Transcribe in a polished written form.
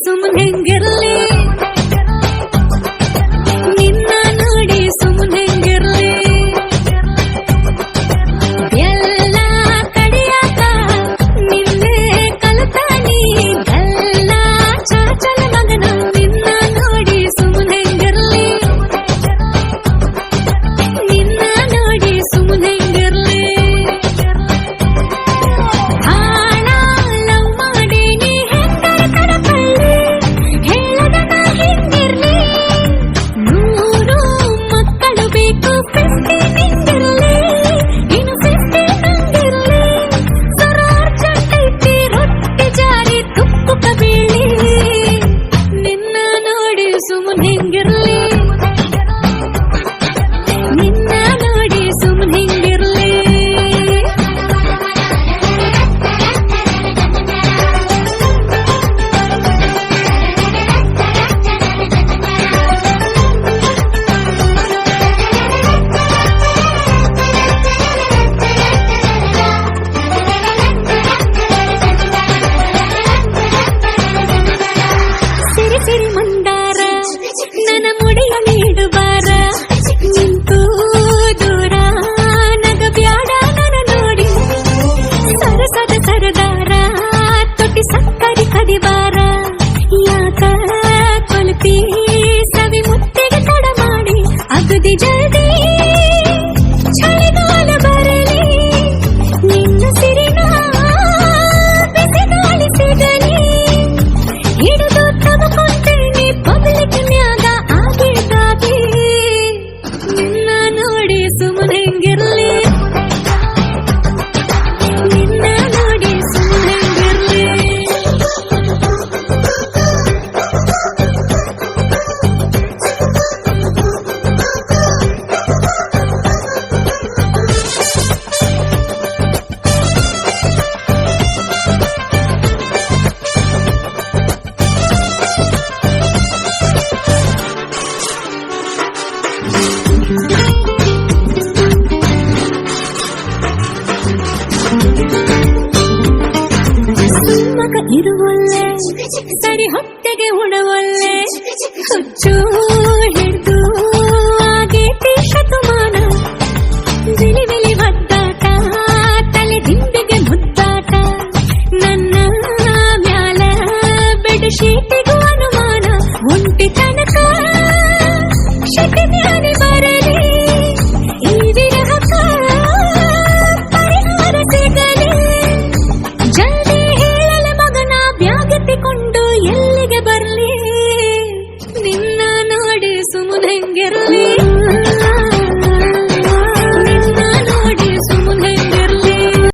ಸುಮ್ಮನೆಂಗಿರ್ಲಿ ನಿನ್ನ ನೋಡಿ ಸುಮ್ಮನೆಂಗಿರ್ಲಿ ಎಲ್ಲ ಕಡಿಯಾಕ ನಿನ್ನೆ ಕಲ್ತಾನಿ ಎಲ್ಲ ಚಾಚಲ ಮಗನ ನಿನ್ನ ನೋಡಿ ಸುಮ್ಮನೆಂಗಿರ್ಲಿ ನಿನ್ನ ನೋಡಿ ಸುಮ್ಮನೆಂಗಿರ್ಲಿ ಜಲ್ದಿ ಚಳಿಗಾಲ ಬರಲಿ ನಿನ್ನ ಸಿರಿನ ಬಿಸಿಗಾಳಿ ಸಿಗಲಿ ಹಿಡಿದು ತಗೊಂಡೇನೆ ಪಬ್ಲಿಕ್ ನ್ಯಾಗ ಆಗಿದ್ದಾಗಿ ನಿನ್ನ ನೋಡಿ ಸುಮ್ಮನೆಂಗಿರ್ಲಿ ನಿನ್ನ ನೋಡಿ ಸುಮ್ಮನೆಂಗಿರ್ಲಿ ಸುಮ್ಮಕ ಇರುವಲ್ಲೆ ಸರಿ ಹೊಟ್ಟೆಗೆ ಉಣವಲ್ಲೆ ಹುಚ್ಚು ಹಿಡಿದು ಆಗೇತಿ ಶತಮಾನ ವಿಲಿ ವಿಲಿ ಒದ್ದಾಟ ತಲೆ ದಿಂಬಿಗೆ ಮುದ್ದಾಟ ನನ್ನ ಮ್ಯಾಲ ಬೆಡ್ಶೀಟಿಗೂ ಅನುಮಾನ ಒಂಟಿ ತನಕ ಶೆಟ್ಟಿ ಮ್ಯಾಲೆ ಬರಲಿ ಈ ವಿರಹಕ ಪರಿಹಾರ ಸಿಗಲಿ ಜಲ್ದಿ ಹೇಳಲ ಮಗನ ಬ್ಯಾಗೆತ್ತಿಕೊಂಡು ಎಲ್ಲಿಗೆ ಬರ್ಲಿ ನಿನ್ನ ನೋಡಿ ಸುಮ್ಮನೆಂಗಿರ್ಲಿ